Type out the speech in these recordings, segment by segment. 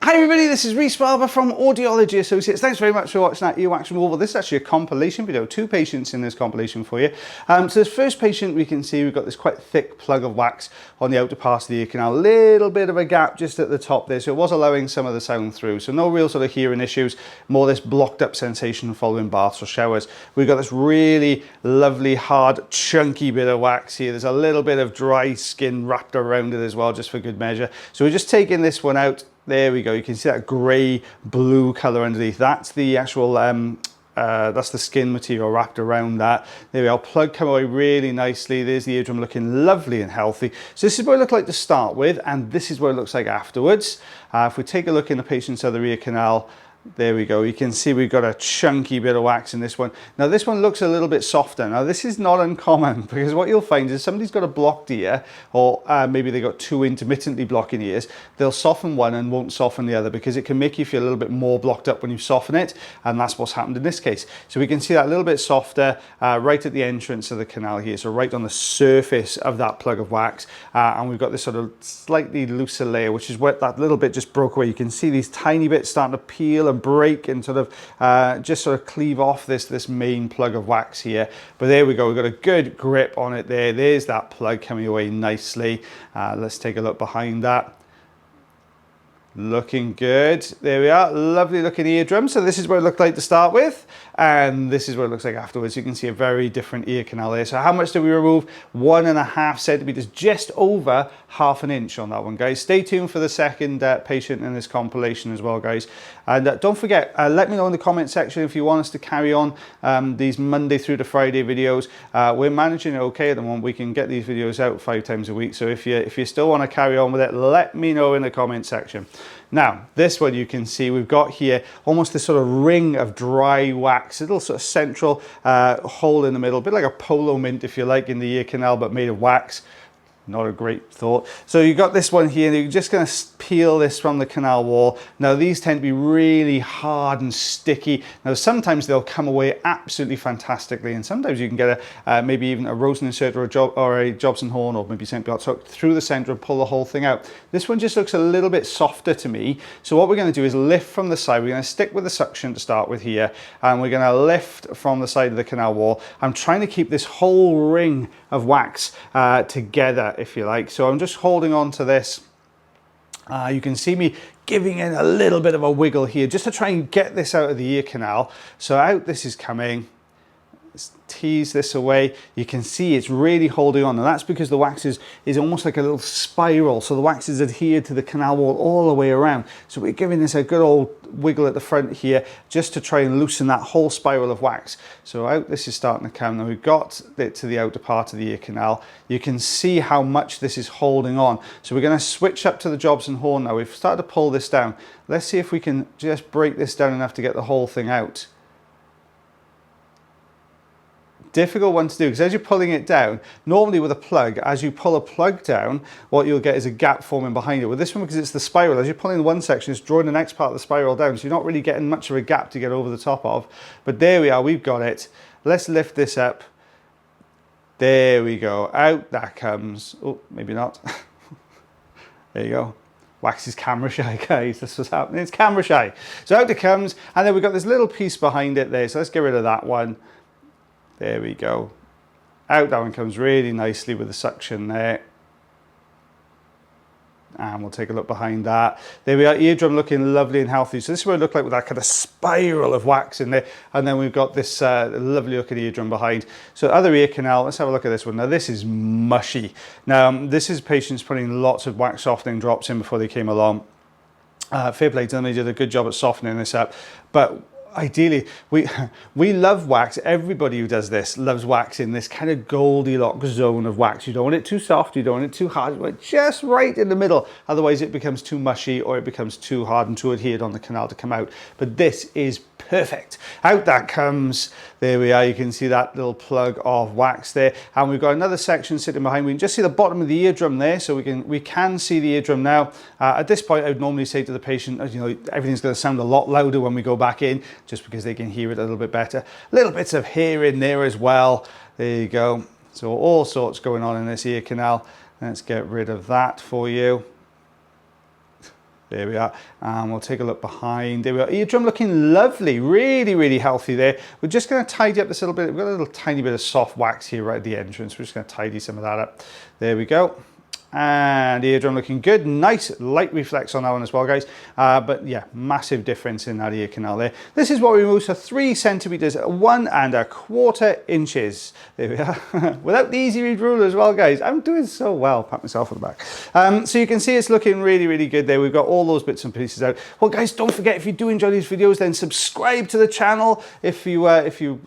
Hi everybody, this is Rhys Barber from Audiology Associates. Thanks very much for watching that earwax removal. This is actually a compilation video, 2 patients in this compilation for you. So this first patient, we can see we've got this quite thick plug of wax on the outer part of the ear canal, a little bit of a gap just at the top there, so it was allowing some of the sound through. So no real sort of hearing issues, more this blocked up sensation following baths or showers. We've got this really lovely, hard, chunky bit of wax here. There's a little bit of dry skin wrapped around it as well, just for good measure. So we're just taking this one out. There we go. You can see that grey blue color underneath. That's the actual that's the skin material wrapped around that. There we are. Plug come away really nicely. There's the eardrum looking lovely and healthy. So this is what it looked like to start with, and this is what it looks like afterwards. If we take a look in the patient's other ear canal, there we go. You can see we've got a chunky bit of wax in this one. Now this one looks a little bit softer. Now this is not uncommon, because what you'll find is somebody's got a blocked ear, or maybe they got 2 intermittently blocking ears. They'll soften one and won't soften the other, because it can make you feel a little bit more blocked up when you soften it, and that's what's happened in this case. So we can see that a little bit softer right at the entrance of the canal here, so right on the surface of that plug of wax, and we've got this sort of slightly looser layer, which is where that little bit just broke away. You can see these tiny bits starting to peel and break and sort of just sort of cleave off this main plug of wax here. But there we go, we've got a good grip on it there. There's that plug coming away nicely. Let's take a look behind that. Looking good. There we are. Lovely looking eardrum. So this is what it looked like to start with, and this is what it looks like afterwards. You can see a very different ear canal there. So how much did we remove? 1.5 centimeters, just over ½ an inch on that one, guys. Stay tuned for the second patient in this compilation as well, guys. And don't forget, let me know in the comment section if you want us to carry on these Monday through to Friday videos. We're managing it okay at the moment. We can get these videos out 5 times a week. So if you still want to carry on with it, let me know in the comment section. Now, this one you can see we've got here almost this sort of ring of dry wax, a little sort of central hole in the middle, a bit like a polo mint, if you like, in the ear canal, but made of wax. Not a great thought. So you got this one here, and you're just going to peel this from the canal wall. Now these tend to be really hard and sticky. Now sometimes they'll come away absolutely fantastically, and sometimes you can get a maybe even a Rosen insert or a Jobson horn, or maybe something else hooked through the center and pull the whole thing out. This one just looks a little bit softer to me. So what we're going to do is lift from the side. We're going to stick with the suction to start with here, and we're going to lift from the side of the canal wall. I'm trying to keep this whole ring of wax together, if you like. So I'm just holding on to this. You can see me giving it a little bit of a wiggle here just to try and get this out of the ear canal. So out this is coming. Let's tease this away. You can see it's really holding on, and that's because the wax is almost like a little spiral. So the wax is adhered to the canal wall all the way around. So we're giving this a good old wiggle at the front here just to try and loosen that whole spiral of wax. So out this is starting to come. Now we've got it to the outer part of the ear canal. You can see how much this is holding on. So we're going to switch up to the Jobson horn now. We've started to pull this down. Let's see if we can just break this down enough to get the whole thing out. Difficult one to do, because as you're pulling it down, normally with a plug, as you pull a plug down, what you'll get is a gap forming behind it. With this one, because it's the spiral, as you're pulling one section, it's drawing the next part of the spiral down, so you're not really getting much of a gap to get over the top of. But there we are, we've got it. Let's lift this up. There we go, out that comes. Oh, maybe not. There you go. Wax is camera shy, guys. That's what's happening, it's camera shy. So out it comes, and then we've got this little piece behind it there, so let's get rid of that one. There we go. Out that one comes really nicely with the suction there. And we'll take a look behind that. There we are, eardrum looking lovely and healthy. So this is what it looked like with that kind of spiral of wax in there. And then we've got this lovely looking eardrum behind. So other ear canal, let's have a look at this one. Now this is mushy. Now this is patients putting lots of wax softening drops in before they came along. Fair play to them, they did a good job at softening this up. But ideally, we love wax. Everybody who does this loves wax in this kind of Goldilocks zone of wax. You don't want it too soft, you don't want it too hard, you want it just right in the middle. Otherwise it becomes too mushy, or it becomes too hard and too adhered on the canal to come out. But this is perfect. Out that comes. There we are. You can see that little plug of wax there, and we've got another section sitting behind. We can just see the bottom of the eardrum there, so we can see the eardrum now. At this point, I would normally say to the patient, you know, everything's going to sound a lot louder when we go back in, just because they can hear it a little bit better. Little bits of hair in there as well. There you go. So all sorts going on in this ear canal. Let's get rid of that for you. There we are. And we'll take a look behind. There we are. Eardrum looking lovely. Really, really healthy there. We're just going to tidy up this a little bit. We've got a little tiny bit of soft wax here right at the entrance. We're just going to tidy some of that up. There we go. And eardrum looking good. Nice light reflex on that one as well, guys. But yeah, massive difference in that ear canal there. This is what we removed, so 3 centimeters, 1¼ inches. There we are. Without the easy read ruler as well, guys. I'm doing so well. Pat myself on the back. So you can see it's looking really, really good there. We've got all those bits and pieces out. Well, guys, don't forget, if you do enjoy these videos, then subscribe to the channel. If you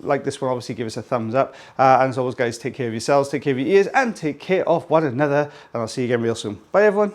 like this one, obviously give us a thumbs up. And as always, guys, take care of yourselves, take care of your ears, and take care of one another. And I'll see you again real soon. Bye, everyone.